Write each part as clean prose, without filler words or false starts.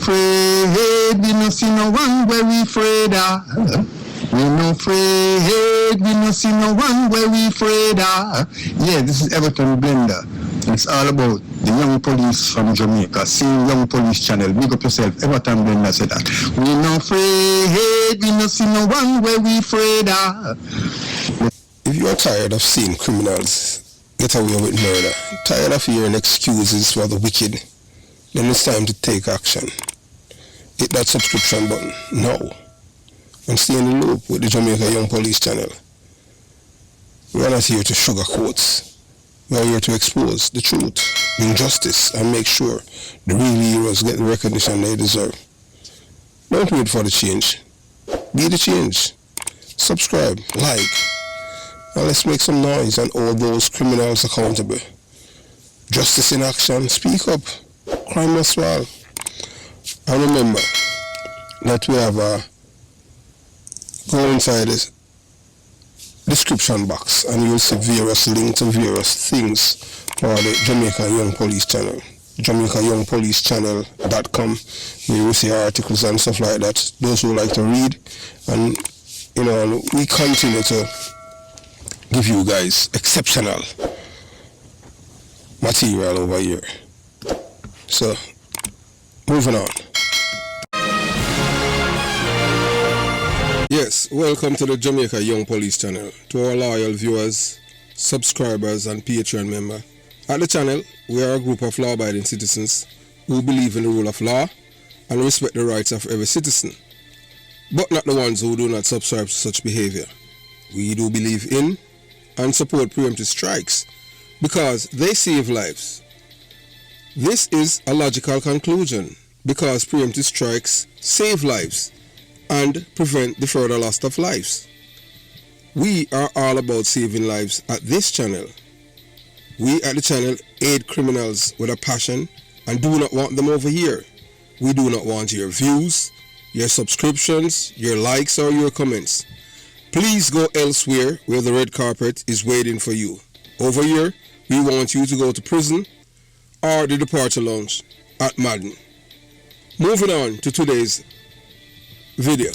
afraid, we no see no one where we afraid of. We no afraid, we no see no one where we afraid of. Yeah, this is Everton Blender. It's all about the young police from Jamaica. See Young Police Channel. Big up yourself. Everton Blender said that. We no afraid, we no see no one where we afraid of. If you are tired of seeing criminals get away with murder, tired of hearing excuses for the wicked, then it's time to take action. Hit that subscription button now and stay in the loop with the Jamaica Young Police Channel. We are not here to sugarcoat. We are here to expose the truth, bring justice, and make sure the real heroes get the recognition they deserve. Don't wait for the change. Be the change. Subscribe, like, and let's make some noise and hold those criminals accountable. Justice in action, speak up. Crime must fall. And remember that we have go inside this description box and you'll see various links to various things for the Jamaica Young Police Channel. JamaicaYoungPoliceChannel.com, where you will see articles and stuff like that. Those who like to read, and you know, we continue to give you guys exceptional material over here. So, moving on. Yes, welcome to the Jamaica Young Police Channel. To our loyal viewers, subscribers and Patreon member. At the channel, we are a group of law-abiding citizens who believe in the rule of law and respect the rights of every citizen, but not the ones who do not subscribe to such behavior. We do believe in and support preemptive strikes because they save lives. This is a logical conclusion because preemptive strikes save lives and prevent the further loss of lives. We are all about saving lives at this channel. We at the channel aid criminals with a passion and do not want them over here. We do not want your views, your subscriptions, your likes or your comments. Please go elsewhere where the red carpet is waiting for you. Over here, we want you to go to prison or the departure lounge at Madden. Moving on to today's video.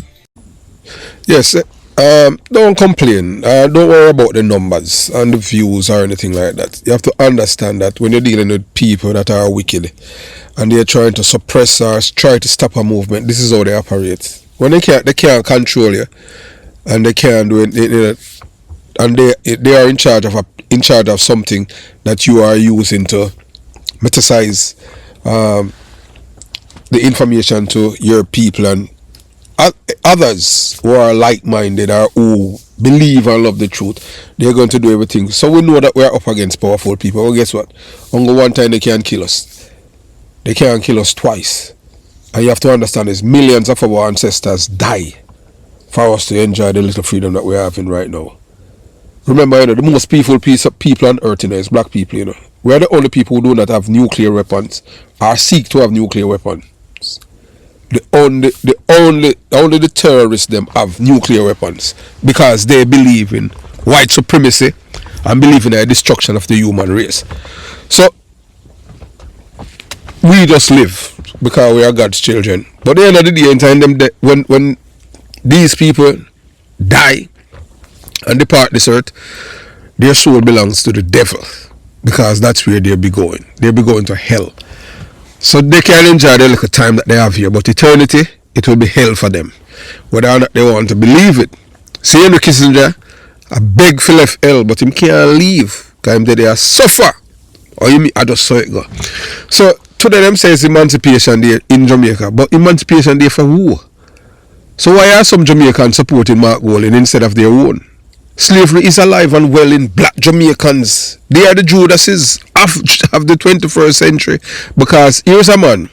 Yes, don't complain. Don't worry about the numbers and the views or anything like that. You have to understand that when you're dealing with people that are wicked and they're trying to suppress or try to stop a movement, this is how they operate. When they can't control you and they can't do it, and they are in charge of something that you are using to metasize the information to your people and others who are like-minded or who believe and love the truth. They're going to do everything. So we know that we're up against powerful people. Well, guess what? Only one time they can't kill us. They can't kill us twice. And you have to understand this. Millions of our ancestors die for us to enjoy the little freedom that we're having right now. Remember, the most peaceful people on earth, is black people, We're the only people who do not have nuclear weapons or seek to have nuclear weapons. Only the terrorists them have nuclear weapons because they believe in white supremacy and believe in the destruction of the human race. So we just live because we are God's children. But at the end of the day, in time when these people die and depart this earth, their soul belongs to the devil because that's where they'll be going. They'll be going to hell. So they can enjoy the little time that they have here, but eternity, it will be hell for them, whether or not they want to believe it. See, Henry Kissinger, I beg for left hell, but him can't leave, because him they suffer. Or you mean, I just saw it go. So, today them says Emancipation Day in Jamaica, but Emancipation Day for who? So why are some Jamaicans supporting Mark Golding instead of their own? Slavery is alive and well in black Jamaicans. They are the Judases of the 21st century. Because here's a man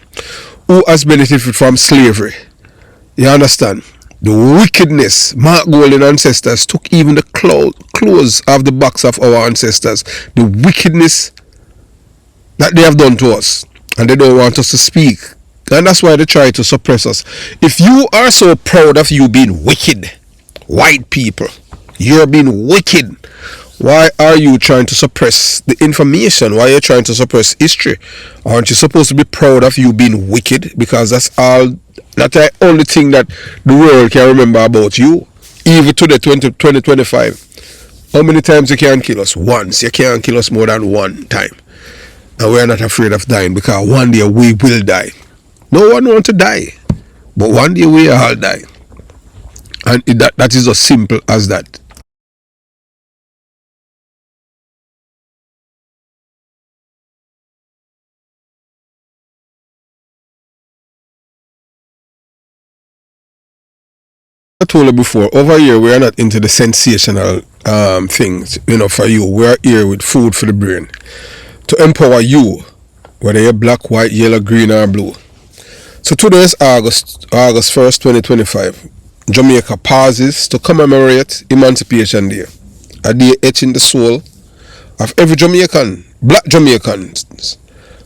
who has benefited from slavery. You understand? The wickedness. Mark Golding ancestors took even the clothes of the backs of our ancestors. The wickedness that they have done to us. And they don't want us to speak. And that's why they try to suppress us. If you are so proud of you being wicked, white people, you're being wicked. Why are you trying to suppress the information? Why are you trying to suppress history? Aren't you supposed to be proud of you being wicked? Because that's the only thing that the world can remember about you. Even today, 2025. How many times you can kill us? Once. You can't kill us more than one time. And we're not afraid of dying because one day we will die. No one wants to die. But one day we all die. And that is as simple as that. I told you before, over here we are not into the sensational things, for you. We are here with food for the brain. To empower you, whether you're black, white, yellow, green, or blue. So today is August 1st, 2025. Jamaica pauses to commemorate Emancipation Day. A day etched in the soul of every Jamaican, black Jamaicans,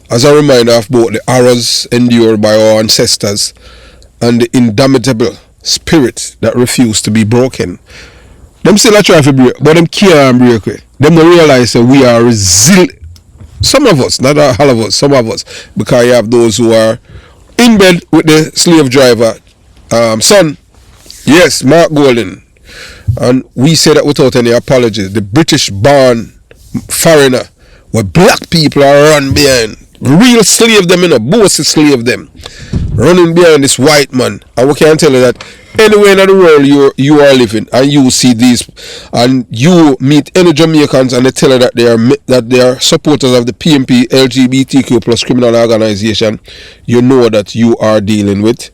as a reminder of both the horrors endured by our ancestors and the indomitable spirit that refused to be broken. Them still a try to break, but them can't break it. Them don't realize that we are resilient. Some of us, not all of us, some of us, because you have those who are in bed with the slave driver son. Yes, Mark Golding. And we say that without any apologies. The British born foreigner, where black people are run behind. Real slave them, bossy slave them. Running behind this white man. And we can tell you that anywhere in the world you are living and you see these and you meet any Jamaicans and they tell you that they are supporters of the PMP LGBTQ plus criminal organization, you know that you are dealing with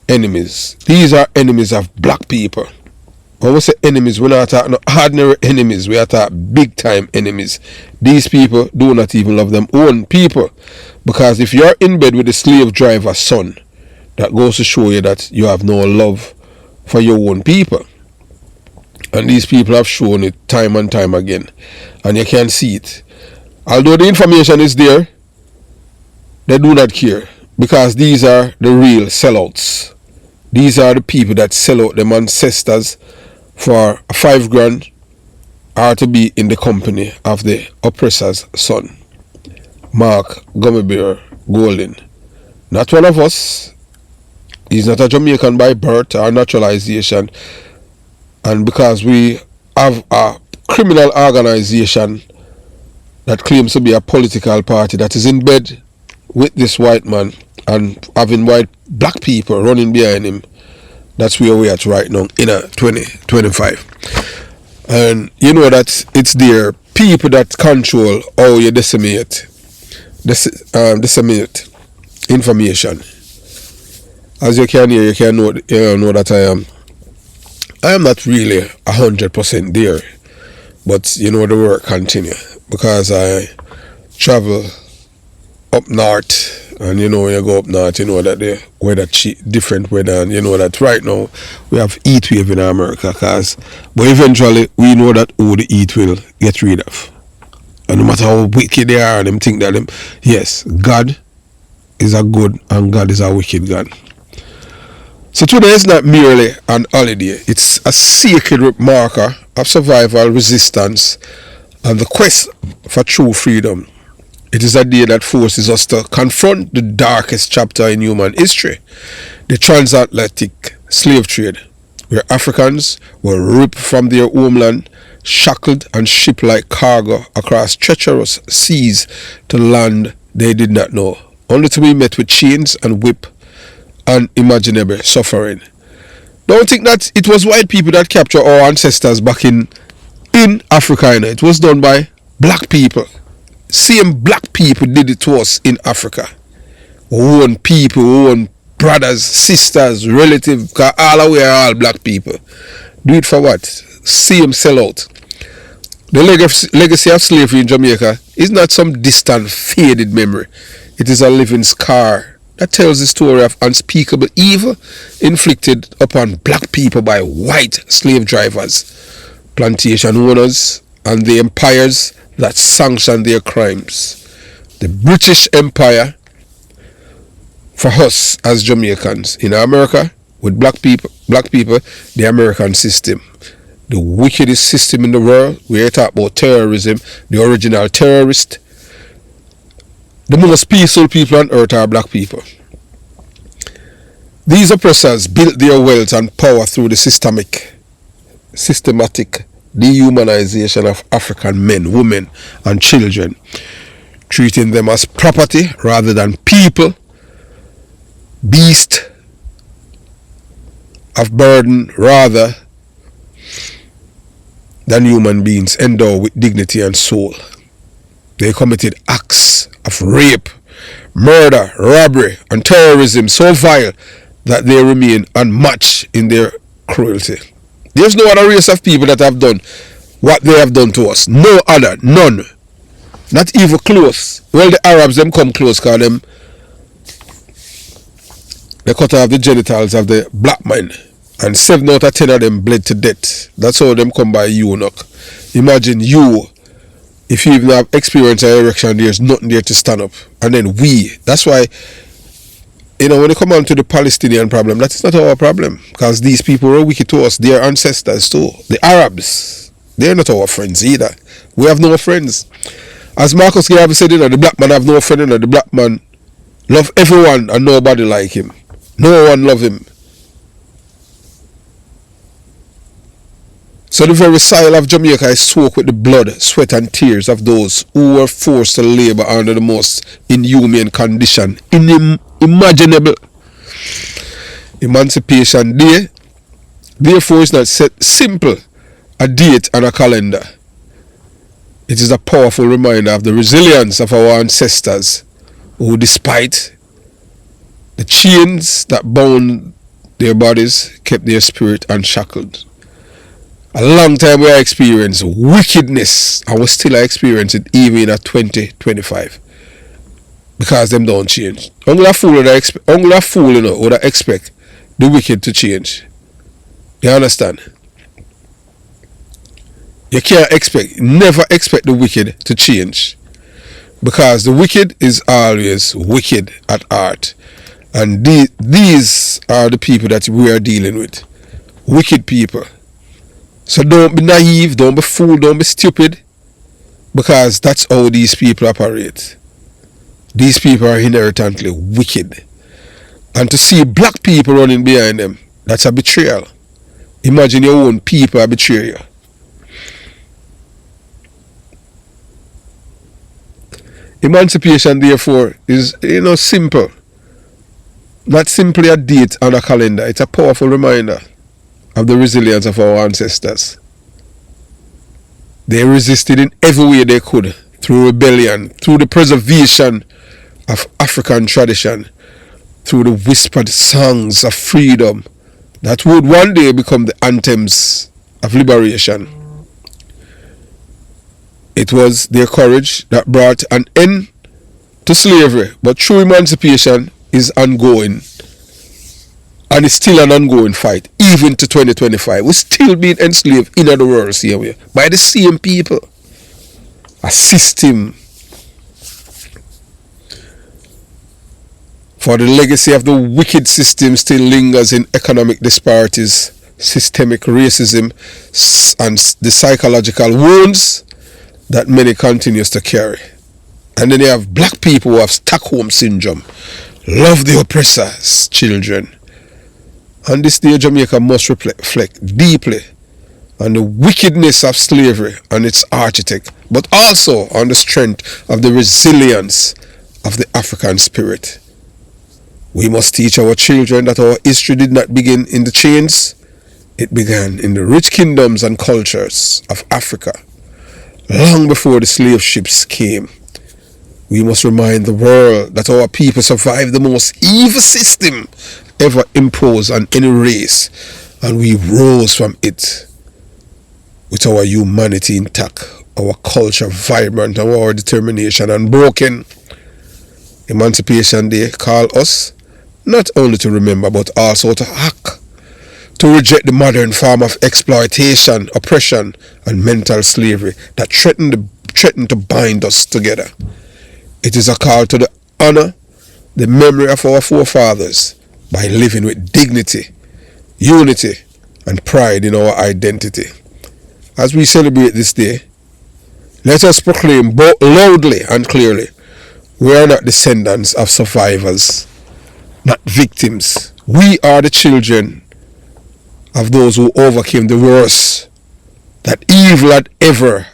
enemies. These are enemies of black people. When we say enemies, we're not talking ordinary enemies, we are talking big time enemies. These people do not even love them own people. Because if you're in bed with the slave driver's son, that goes to show you that you have no love for your own people. And these people have shown it time and time again. And you can see it. Although the information is there, they do not care. Because these are the real sellouts. These are the people that sell out them ancestors for $5,000 or to be in the company of the oppressor's son. Mark Gummy Golding. Not one of us. He's not a Jamaican by birth or naturalization. And because we have a criminal organization that claims to be a political party that is in bed with this white man and having black people running behind him, that's where we're at right now in a 2025. And you know that it's their people that control how you disseminate information. As you can hear, you can know that I am not really 100% there, but the work continue because I travel up north, and when you go up north, you know that the weather different weather, and you know that right now we have heat wave in America, but eventually we know that the heat will get rid of, and no matter how wicked they are, them think that yes, God is a good and God is a wicked God. So today is not merely an holiday, it's a sacred marker of survival, resistance, and the quest for true freedom. It is a day that forces us to confront the darkest chapter in human history, the transatlantic slave trade, where Africans were ripped from their homeland, shackled and shipped like cargo across treacherous seas to land they did not know, only to be met with chains and whip unimaginable suffering. Don't think that it was white people that captured our ancestors back in Africa. It was done by black people. Same black people did it to us in Africa. Our own people, our own brothers, sisters, relatives, because all of we are all black people. Do it for what? Same sellout. The legacy of slavery in Jamaica is not some distant, faded memory. It is a living scar that tells the story of unspeakable evil inflicted upon black people by white slave drivers, plantation owners, and the empires that sanctioned their crimes. The British Empire, for us as Jamaicans, in America, with black people, the American system. the wickedest system in the world, where you talk about terrorism, the original terrorist, the most peaceful people on earth are black people. These oppressors built their wealth and power through the systematic dehumanization of African men, women, and children, treating them as property rather than people, beasts of burden rather than human beings endowed with dignity and soul. They committed acts of rape, murder, robbery, and terrorism so vile that they remain unmatched in their cruelty. There's no other race of people that have done what they have done to us. No other, none. Not even close. Well, the Arabs, them come close because they cut off the genitals of the black man. And 7 out of 10 of them bled to death. That's how them come by eunuch. Imagine you, if you even have experienced an erection, there's nothing there to stand up. And then that's why, when it come on to the Palestinian problem, that is not our problem. Because these people were wicked to us. Their ancestors too. The Arabs, they're not our friends either. We have no friends. As Marcus Garvey said, the black man have no friend, the black man love everyone and nobody like him. No one love him. So the very soil of Jamaica is soaked with the blood, sweat and tears of those who were forced to labor under the most inhumane condition imaginable. Emancipation Day, therefore, is not simple a date and a calendar. It is a powerful reminder of the resilience of our ancestors who, despite the chains that bound their bodies, kept their spirit unshackled. A long time we are experiencing wickedness, and we still are experiencing it even at 2025. Because them don't change. Only a fool would expect the wicked to change. You understand? You can't never expect the wicked to change. Because the wicked is always wicked at heart. And these are the people that we are dealing with. Wicked people. So don't be naive, don't be fool, don't be stupid. Because that's how these people operate. These people are inherently wicked. And to see black people running behind them, that's a betrayal. Imagine your own people betray you. Emancipation, therefore, is, simple. Not simply a date on a calendar. It's a powerful reminder of the resilience of our ancestors. They resisted in every way they could, through rebellion, through the preservation of African tradition, through the whispered songs of freedom that would one day become the anthems of liberation. It was their courage that brought an end to slavery, but true emancipation is ongoing. And it's still an ongoing fight, even to 2025. We're still being enslaved in other worlds here by the same people. A system. For the legacy of the wicked system still lingers in economic disparities, systemic racism, and the psychological wounds that many continues to carry. And then you have black people who have Stockholm syndrome. Love the oppressor's children. On this day, Jamaica must reflect deeply on the wickedness of slavery and its architect, but also on the strength of the resilience of the African spirit. We must teach our children that our history did not begin in the chains. It began in the rich kingdoms and cultures of Africa, long before the slave ships came. We must remind the world that our people survived the most evil system ever imposed on any race, and we rose from it with our humanity intact, our culture vibrant, and our determination unbroken. Emancipation Day calls us not only to remember but also to act, to reject the modern form of exploitation, oppression, and mental slavery that threaten to bind us together. It is a call to honor the memory of our forefathers by living with dignity, unity, and pride in our identity. as we celebrate this day, let us proclaim loudly and clearly, we are not descendants of survivors, not victims. We are the children of those who overcame the worst that evil had ever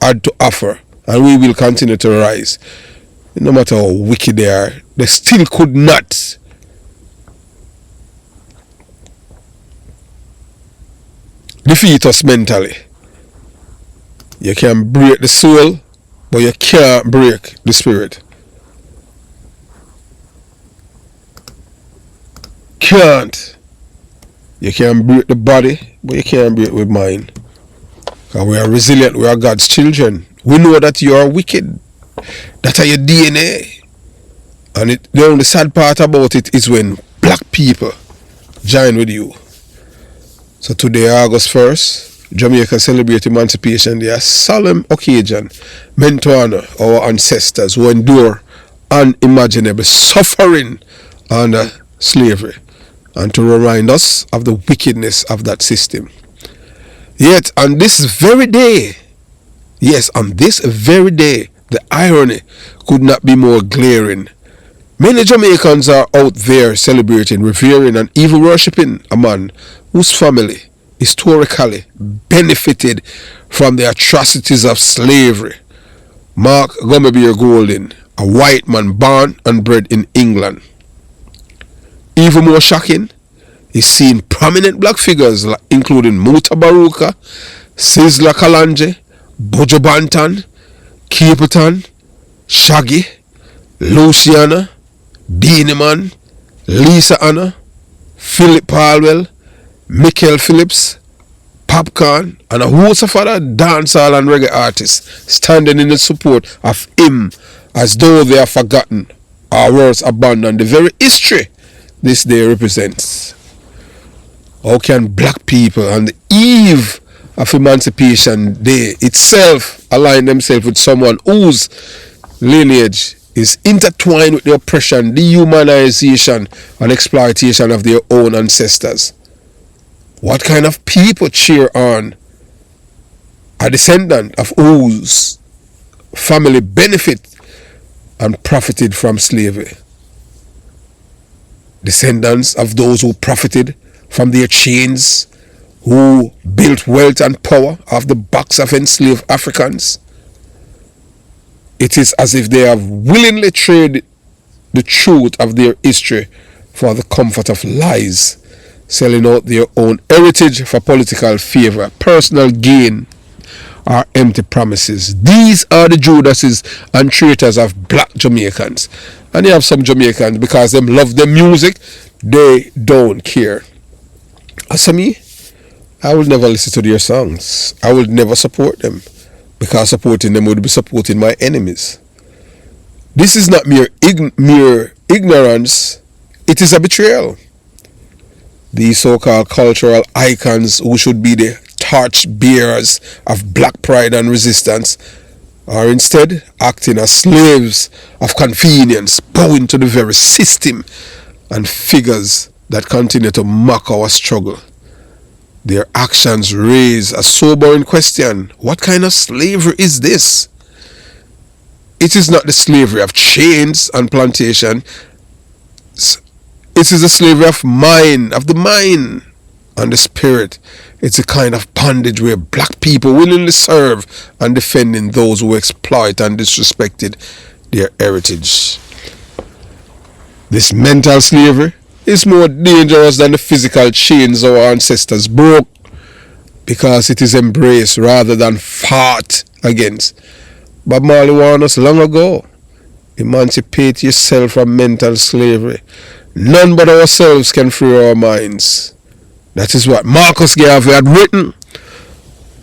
had to offer, and we will continue to rise. No matter how wicked they are, they still could not defeat us mentally. You can break the soul, but you can't break the spirit. Can't. You can break the body, but you can't break with mind. Because we are resilient, we are God's children. We know that you are wicked. That are your DNA. And the only sad part about it is when black people join with you. So today, August 1st, Jamaica celebrates Emancipation Day, a solemn occasion meant to honor our ancestors who endure unimaginable suffering under slavery, and to remind us of the wickedness of that system. Yet on this very day, yes, on this very day, the irony could not be more glaring. Many Jamaicans are out there celebrating, revering, and even worshipping a man whose family historically benefited from the atrocities of slavery. Mark Golding, a white man born and bred in England. Even more shocking is seeing prominent black figures including Muta Baruka, Sizzla Kalonji, Buju Banton, Capleton, Shaggy, Luciana, Beanie Man, Lisa Anna, Philip Palwell, Michael Phillips, Popcorn, and a host of other dancehall and reggae artists standing in the support of him as though they have forgotten or worse abandoned the very history this day represents. How can black people on the eve of Emancipation Day itself align themselves with someone whose lineage is intertwined with the oppression, dehumanization, and exploitation of their own ancestors? What kind of people cheer on a descendant of whose family benefit and profited from slavery? Descendants of those who profited from their chains, who built wealth and power off the backs of enslaved Africans. It is as if they have willingly traded the truth of their history for the comfort of lies, selling out their own heritage for political favor, personal gain, or empty promises. These are the Judases and traitors of black Jamaicans. And you have some Jamaicans, because them love the music, they don't care. As for me, I will never listen to their songs. I will never support them, because supporting them would be supporting my enemies. This is not mere ignorance, it is a betrayal. These so-called cultural icons who should be the torch bearers of black pride and resistance are instead acting as slaves of convenience, bowing to the very system and figures that continue to mock our struggle. Their actions raise a sobering question. What kind of slavery is this? It is not the slavery of chains and plantation. It is the slavery of the mind and the spirit. It's a kind of bondage where black people willingly serve and defending those who exploit and disrespected their heritage. This mental slavery is more dangerous than the physical chains our ancestors broke, because it is embraced rather than fought against. Bob Marley warned us long ago, emancipate yourself from mental slavery. None but ourselves can free our minds. That is what Marcus Garvey had written,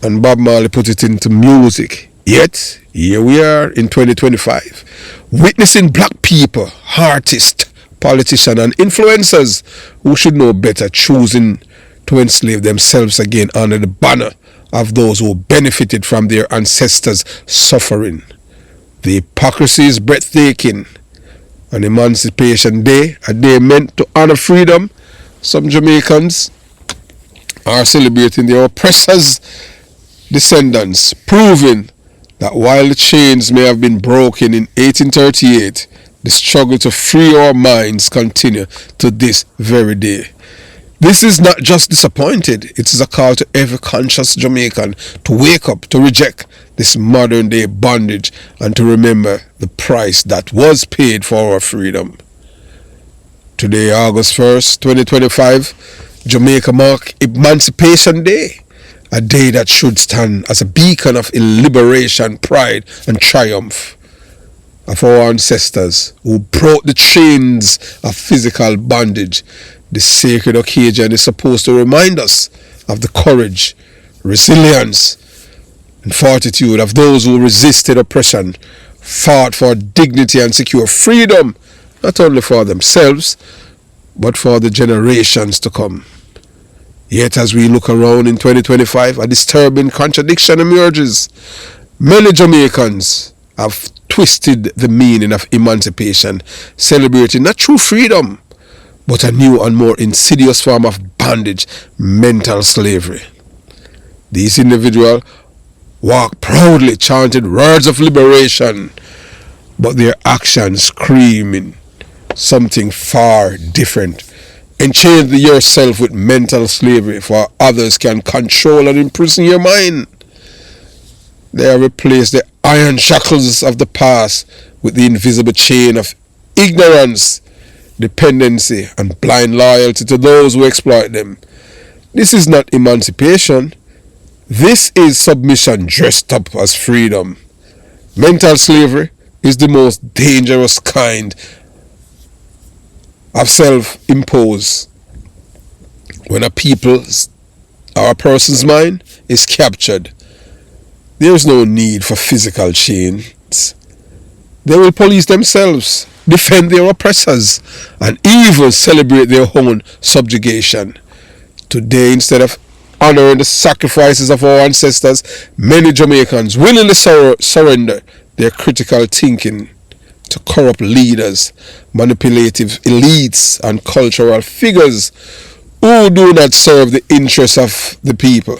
and Bob Marley put it into music. Yet, here we are in 2025, witnessing black people, artists, politicians, and influencers who should know better choosing to enslave themselves again under the banner of those who benefited from their ancestors' suffering. The hypocrisy is breathtaking. On Emancipation Day, a day meant to honor freedom, some Jamaicans are celebrating their oppressors' descendants, proving that while the chains may have been broken in 1838, the struggle to free our minds continue to this very day. This is not just disappointed, it is a call to every conscious Jamaican to wake up, to reject this modern day bondage, and to remember the price that was paid for our freedom. Today, August 1st, 2025, Jamaica mark Emancipation Day, a day that should stand as a beacon of liberation, pride, and triumph of our ancestors who broke the chains of physical bondage. This sacred occasion is supposed to remind us of the courage, resilience, and fortitude of those who resisted oppression, fought for dignity and secure freedom, not only for themselves, but for the generations to come. Yet as we look around in 2025, a disturbing contradiction emerges. Many Jamaicans have twisted the meaning of emancipation, celebrating not true freedom, but a new and more insidious form of bondage, mental slavery. These individuals walk proudly, chanted words of liberation, but their actions screaming something far different. Enchain yourself with mental slavery, for others can control and imprison your mind. They have replaced the iron shackles of the past with the invisible chain of ignorance, dependency, and blind loyalty to those who exploit them. This is not emancipation. This is submission dressed up as freedom. Mental slavery is the most dangerous kind of self-imposed. When a people's or a person's mind is captured, there is no need for physical chains. They will police themselves, defend their oppressors, and even celebrate their own subjugation. Today, instead of honoring the sacrifices of our ancestors, many Jamaicans willingly surrender their critical thinking to corrupt leaders, manipulative elites, and cultural figures who do not serve the interests of the people.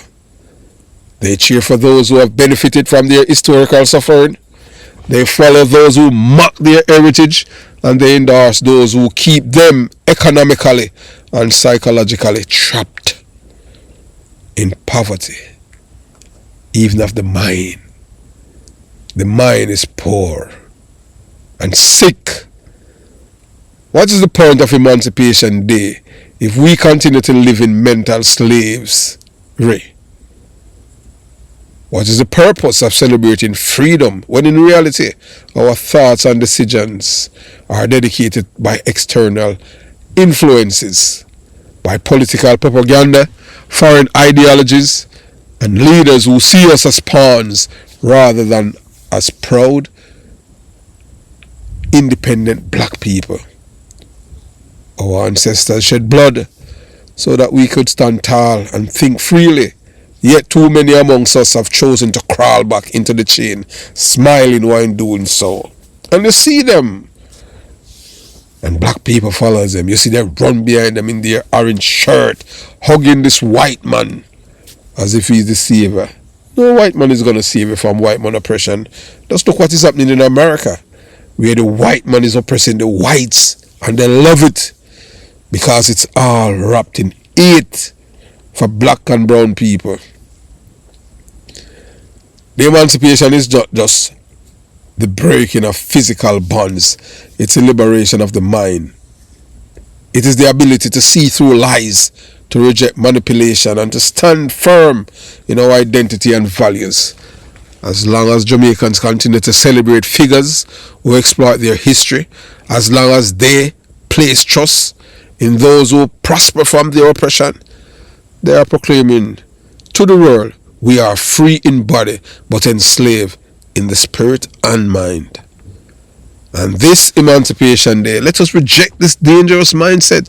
They cheer for those who have benefited from their historical suffering. They follow those who mock their heritage, and they endorse those who keep them economically and psychologically trapped in poverty, even of the mind. The mind is poor and sick. What is the point of Emancipation Day if we continue to live in mental slavery? What is the purpose of celebrating freedom when in reality our thoughts and decisions are dedicated by external influences, by political propaganda, foreign ideologies, and leaders who see us as pawns rather than as proud, independent black people? Our ancestors shed blood so that we could stand tall and think freely. Yet too many amongst us have chosen to crawl back into the chain, smiling while doing so. And you see them. And black people follow them. You see them run behind them in their orange shirt, hugging this white man as if he's the savior. No white man is going to save you from white man oppression. Just look what is happening in America, where the white man is oppressing the whites, and they love it because it's all wrapped in hate for black and brown people. The emancipation is not just the breaking of physical bonds. It's a liberation of the mind. It is the ability to see through lies, to reject manipulation, and to stand firm in our identity and values. As long as Jamaicans continue to celebrate figures who exploit their history, as long as they place trust in those who prosper from their oppression, they are proclaiming to the world, we are free in body but enslaved in the spirit and mind. And this Emancipation Day, let us reject this dangerous mindset.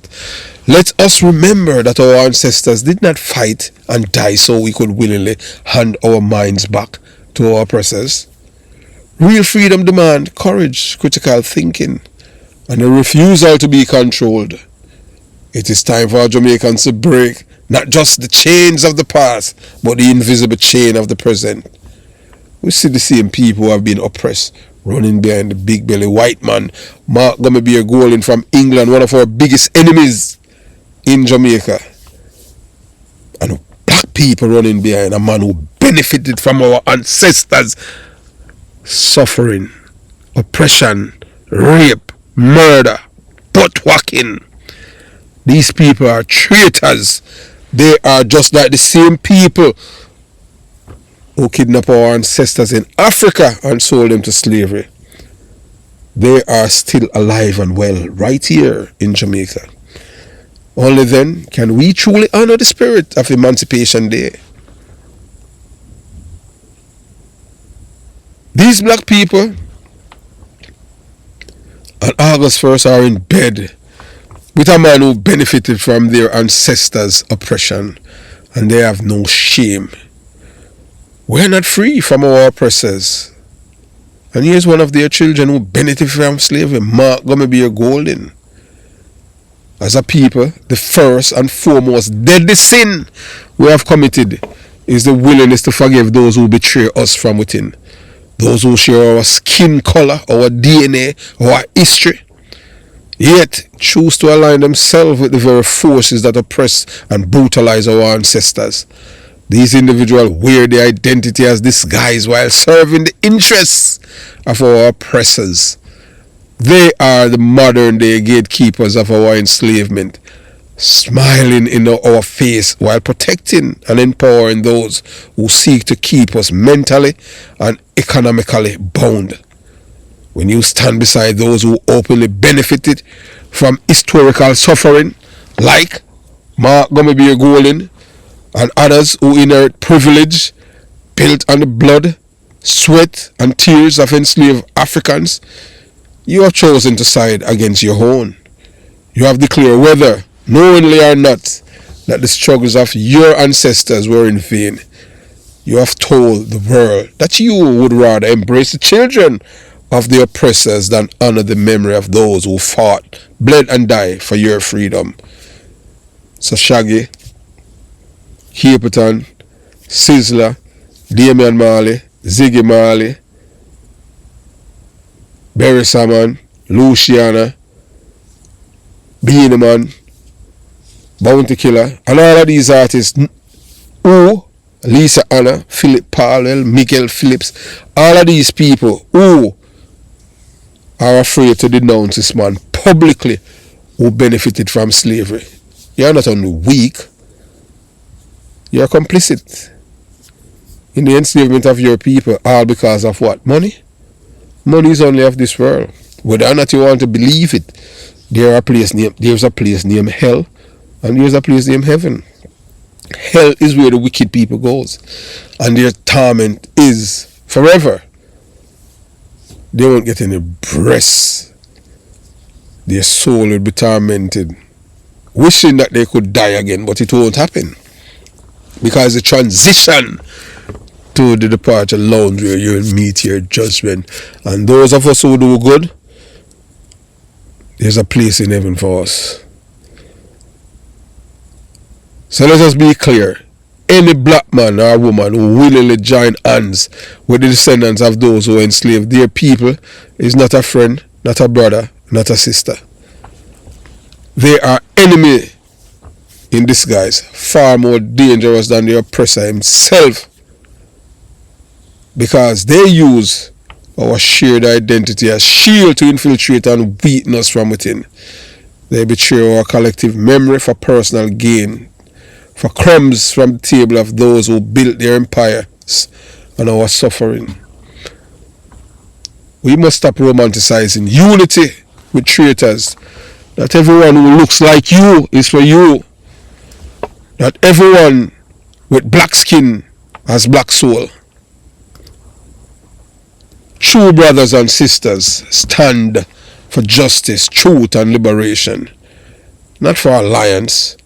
Let us remember that our ancestors did not fight and die so we could willingly hand our minds back to our oppressors. Real freedom demands courage, critical thinking, and a refusal to be controlled. It is time for Jamaicans to break Not just the chains of the past, but the invisible chain of the present. We see the same people who have been oppressed running behind the big belly white man. Mark Gummy Golding from England, one of our biggest enemies in Jamaica. And black people running behind a man who benefited from our ancestors' suffering, oppression, rape, murder, butt-whacking. These people are traitors. They are just like the same people who kidnapped our ancestors in Africa and sold them to slavery. They are still alive and well right here in Jamaica. Only then can we truly honor the spirit of Emancipation Day. These black people on August 1st are in bed with a man who benefited from their ancestors' oppression, and they have no shame. We're not free from our oppressors. And here's one of their children who benefited from slavery, Mark Gummy Golding. As a people, the first and foremost deadly sin we have committed is the willingness to forgive those who betray us from within. Those who share our skin color, our DNA, our history, yet choose to align themselves with the very forces that oppress and brutalize our ancestors. These individuals wear their identity as disguise while serving the interests of our oppressors. They are the modern day gatekeepers of our enslavement, smiling in our face while protecting and empowering those who seek to keep us mentally and economically bound. When you stand beside those who openly benefited from historical suffering, like Mark Gummy Golding and others who inherit privilege built on the blood, sweat, and tears of enslaved Africans, you have chosen to side against your own. You have declared, whether knowingly or not, that the struggles of your ancestors were in vain. You have told the world that you would rather embrace the children of the oppressors than honor the memory of those who fought, bled, and died for your freedom. So Shaggy, Capitan, Sizzler, Damian Marley, Ziggy Marley, Barry Salmon, Luciana, Beanie Man, Bounty Killer, and all of these artists who, Lisa Anna, Philip Powell, Miguel Phillips, all of these people who are afraid to denounce this man publicly who benefited from slavery. You're not only weak, you're complicit in the enslavement of your people, all because of what? Money? Money is only of this world. Whether or not you want to believe it, there's a place named hell, and there's a place named heaven. Hell is where the wicked people goes, and their torment is forever. They won't get any rest. Their soul will be tormented, wishing that they could die again, but it won't happen, because the transition to the departure lounge where you will meet your judgment. And those of us who do good, there's a place in heaven for us. So let us be clear. Any black man or woman who willingly join hands with the descendants of those who enslaved their people is not a friend, not a brother, not a sister. They are enemy in disguise, far more dangerous than the oppressor himself, because they use our shared identity as shield to infiltrate and weaken us from within. They betray our collective memory for personal gain, for crumbs from the table of those who built their empires on our suffering. We must stop romanticizing unity with traitors. Not everyone who looks like you is for you. Not everyone with black skin has black soul. True brothers and sisters stand for justice, truth, and liberation, not for alliance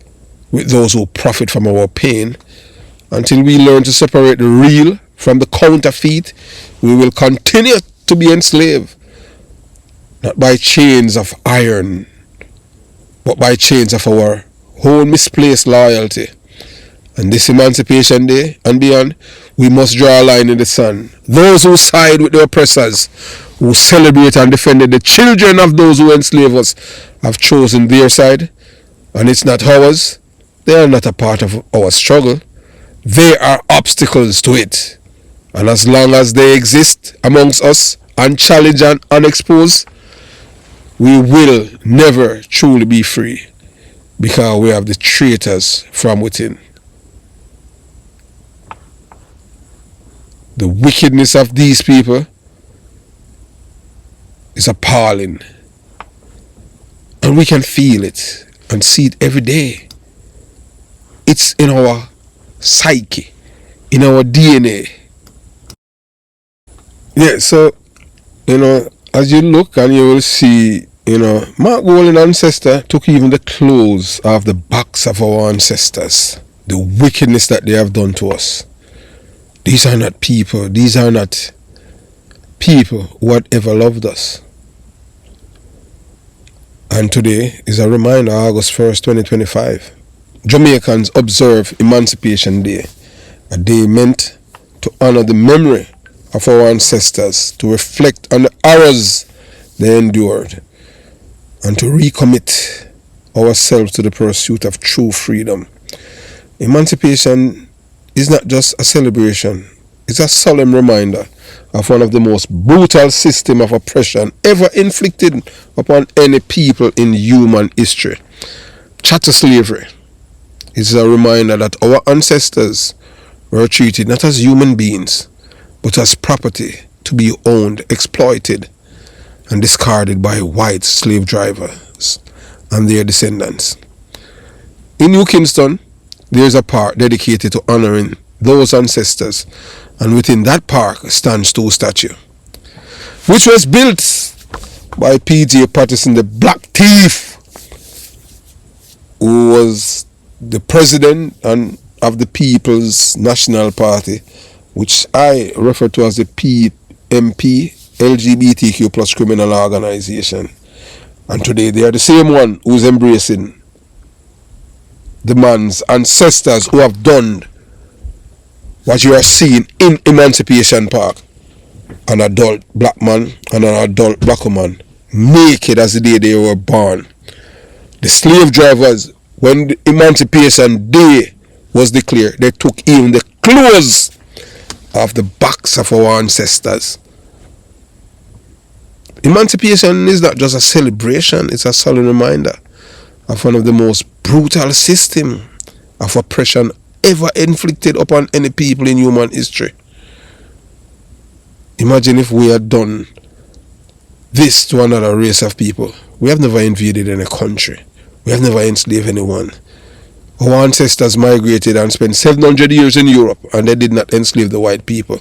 with those who profit from our pain. Until we learn to separate the real from the counterfeit, we will continue to be enslaved, not by chains of iron, but by chains of our own misplaced loyalty. And this Emancipation Day and beyond, we must draw a line in the sand. Those who side with the oppressors, who celebrate and defended the children of those who enslave us, have chosen their side, and it's not ours. They are not a part of our struggle. They are obstacles to it. And as long as they exist amongst us, unchallenged and unexposed, we will never truly be free, because we have the traitors from within. The wickedness of these people is appalling. And we can feel it and see it every day. It's in our psyche, in our DNA. Yeah, so, as you look and you will see, Mark Golding's ancestor took even the clothes off the backs of our ancestors. The wickedness that they have done to us. These are not people. These are not people who had ever loved us. And today is a reminder, August 1st, 2025. Jamaicans observe Emancipation Day, a day meant to honor the memory of our ancestors, to reflect on the horrors they endured, and to recommit ourselves to the pursuit of true freedom. Emancipation is not just a celebration, it's a solemn reminder of one of the most brutal systems of oppression ever inflicted upon any people in human history. Chattel slavery is a reminder that our ancestors were treated not as human beings, but as property to be owned, exploited, and discarded by white slave drivers and their descendants. In New Kingston, there is a park dedicated to honoring those ancestors, and within that park stands two statues, which was built by P.J. Patterson, the Black Thief, who was the president of the People's National Party, which I refer to as the PMP, LGBTQ plus criminal organization. And today they are the same one who's embracing the man's ancestors who have done what you are seeing in Emancipation Park. An adult black man and an adult black woman, naked as the day they were born. The slave drivers, when the Emancipation Day was declared, they took even the clothes off the backs of our ancestors. Emancipation is not just a celebration, it's a solemn reminder of one of the most brutal systems of oppression ever inflicted upon any people in human history. Imagine if we had done this to another race of people. We have never invaded any country. We have never enslaved anyone. Our ancestors migrated and spent 700 years in Europe, and they did not enslave the white people.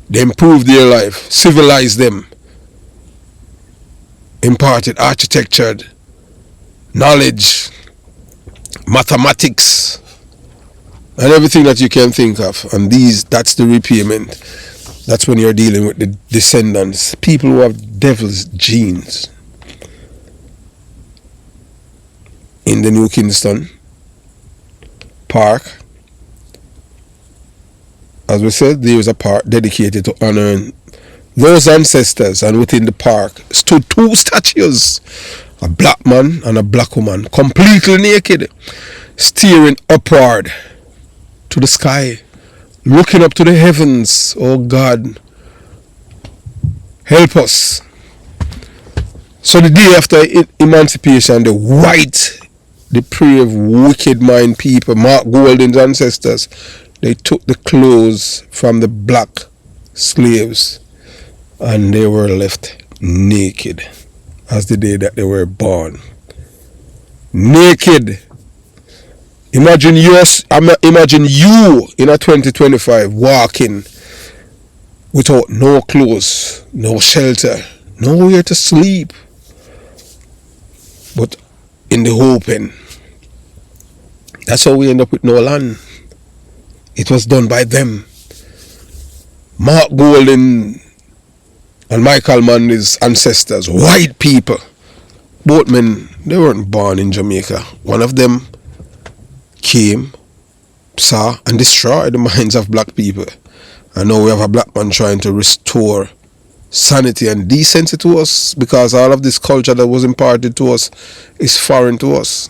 They improved their life, civilized them, imparted architecture, knowledge, mathematics, and everything that you can think of. And that's the repayment. That's when you're dealing with the descendants, people who have devil's genes. In the New Kingston Park, as we said, there is a park dedicated to honoring those ancestors, and within the park stood two statues, a black man and a black woman, completely naked, staring upward to the sky, looking up to the heavens. Oh God, help us. So the day after Emancipation, the white, depraved, wicked mind people, Mark Golding's ancestors, they took the clothes from the black slaves and they were left naked as the day that they were born. Naked. Imagine you in a 2025 walking without no clothes, no shelter, nowhere to sleep, but in the open. That's how we end up with no land. It was done by them. Mark Golding and Michael Manley's ancestors, white people, both men, they weren't born in Jamaica. One of them came saw and destroy the minds of black people. And now we have a black man trying to restore sanity and decency to us, because all of this culture that was imparted to us is foreign to us.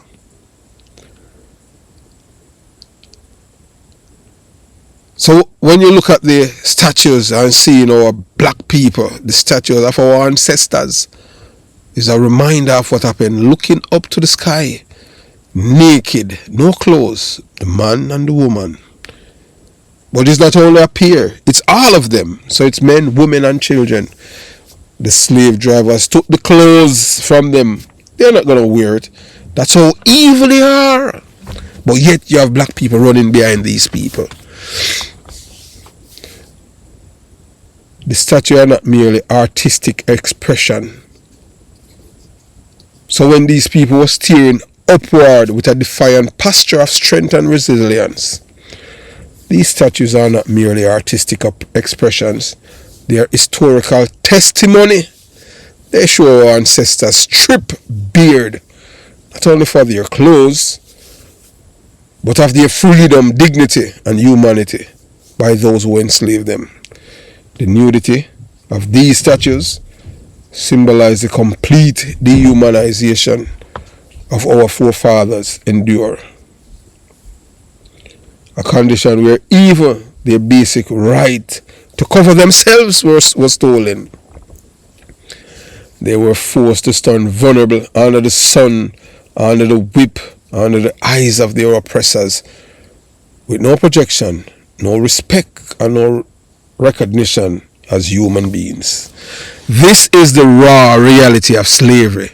So when you look at the statues and see our black people, the statues of our ancestors, is a reminder of what happened. Looking up to the sky, naked, no clothes, the man and the woman. But it's not only a pair, it's all of them. So it's men, women and children. The slave drivers took the clothes from them. They're not going to wear it. That's how evil they are. But yet you have black people running behind these people. The statue are not merely artistic expression. So when these people were steering upward with a defiant posture of strength and resilience, these statues are not merely artistic expressions. They are historical testimony. They show our ancestors strip beard, not only for their clothes, but of their freedom, dignity, and humanity by those who enslaved them. The nudity of these statues symbolize the complete dehumanization of our forefathers endure. A condition where even their basic right to cover themselves was stolen. They were forced to stand vulnerable under the sun, under the whip, under the eyes of their oppressors, with no projection, no respect, and no recognition as human beings. This is the raw reality of slavery.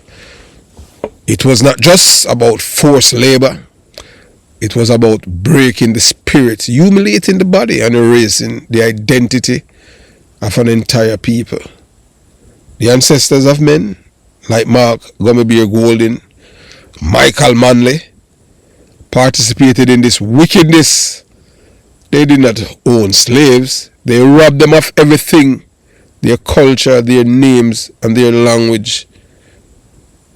It was not just about forced labor. It was about breaking the spirit, humiliating the body, and erasing the identity of an entire people. The ancestors of men, like Mark Gummibear Golding, Michael Manley, participated in this wickedness. They did not own slaves. They robbed them of everything: their culture, their names, and their language,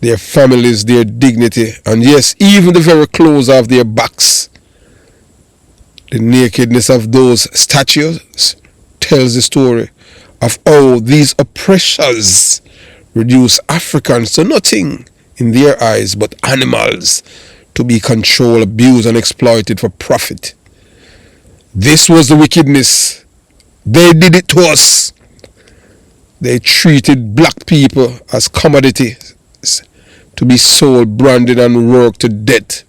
their families, their dignity, and yes, even the very clothes off their backs. The nakedness of those statues tells the story of how these oppressors reduce Africans to nothing in their eyes but animals to be controlled, abused, and exploited for profit. This was the wickedness. They did it to us. They treated black people as commodities to be sold, branded, and worked to death.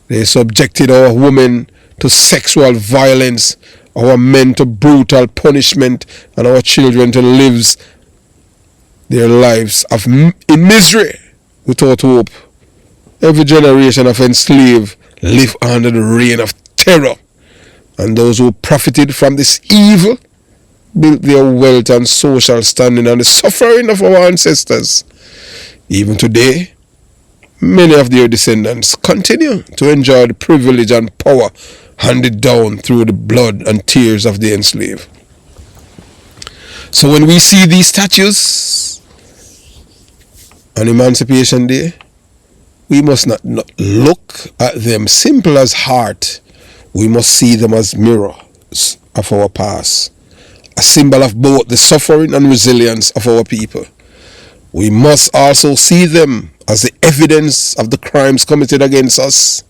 They subjected our women to sexual violence, our men to brutal punishment, and our children to live their lives in misery without hope. Every generation of enslaved lived under the reign of terror, and those who profited from this evil built their wealth and social standing on the suffering of our ancestors. Even today, many of their descendants continue to enjoy the privilege and power handed down through the blood and tears of the enslaved. So when we see these statues on Emancipation Day, we must not look at them simple as heart. We must see them as mirrors of our past, a symbol of both the suffering and resilience of our people. We must also see them as the evidence of the crimes committed against us,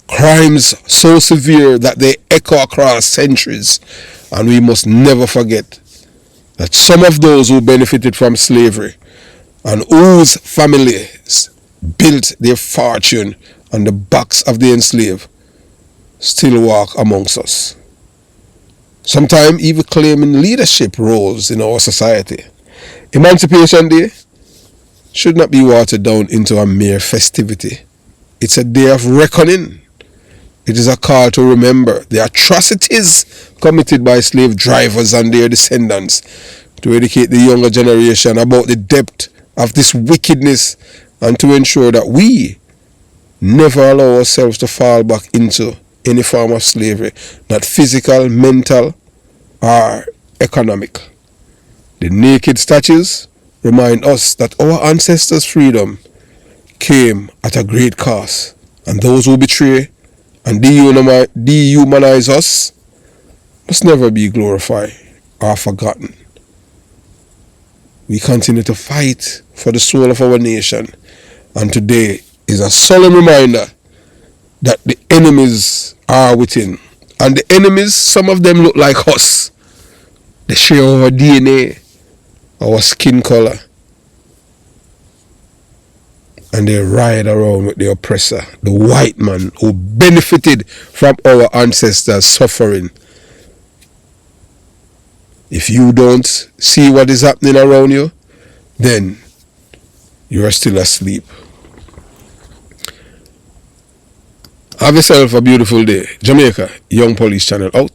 crimes so severe that they echo across centuries, and we must never forget that some of those who benefited from slavery and whose families built their fortune on the backs of the enslaved still walk amongst us, sometimes even claiming leadership roles in our society. Emancipation Day should not be watered down into a mere festivity. It's a day of reckoning. It is a call to remember the atrocities committed by slave drivers and their descendants, to educate the younger generation about the depth of this wickedness, and to ensure that we never allow ourselves to fall back into any form of slavery, not physical, mental, or economic. The naked statues remind us that our ancestors' freedom came at a great cost, and those who betray and dehumanize us must never be glorified or forgotten. We continue to fight for the soul of our nation, and today is a solemn reminder that the enemies are within. And the enemies, some of them look like us. They share our DNA, our skin color, and they ride around with the oppressor, the white man who benefited from our ancestors' suffering. If you don't see what is happening around you, then you are still asleep. Have yourself a beautiful day. Jamaica, Young Police Channel out.